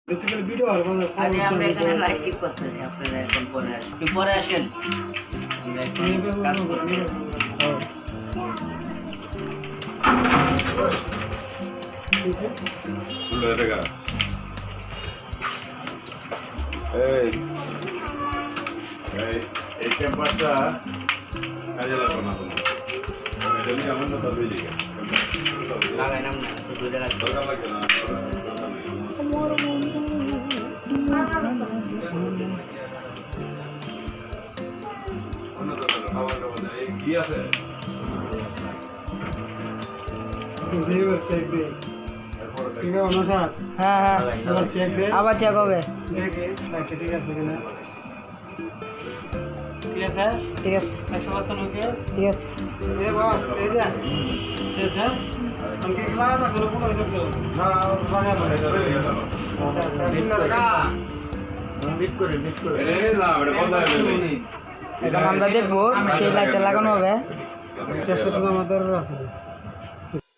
আরে আমরা এখানে লাইভ টিপ করতেছি, আপনারা এখন পরে আসেন, একটু পরে আসেন। আমরা এখন কাজ করছি। এই ক্যাম্পাসটা কাজে লাগবে না কোনো, এটা নিয়ে আমার না তবে লিখে লাগাই নাম না, তো দুইটা লাগবে। দরকার লাগে না। অন্য দরকার খাবার খাবার এই কি আছে হ্যাঁ হ্যাঁ আবার চেক হবে। ঠিক আছে ঠিক আছে। বিট করে না এটা বন্ধ হয়ে গেল। এখন আমরা দেখবো সেই লাইটটা লাগানো হবে। এটা আমাদের আছে।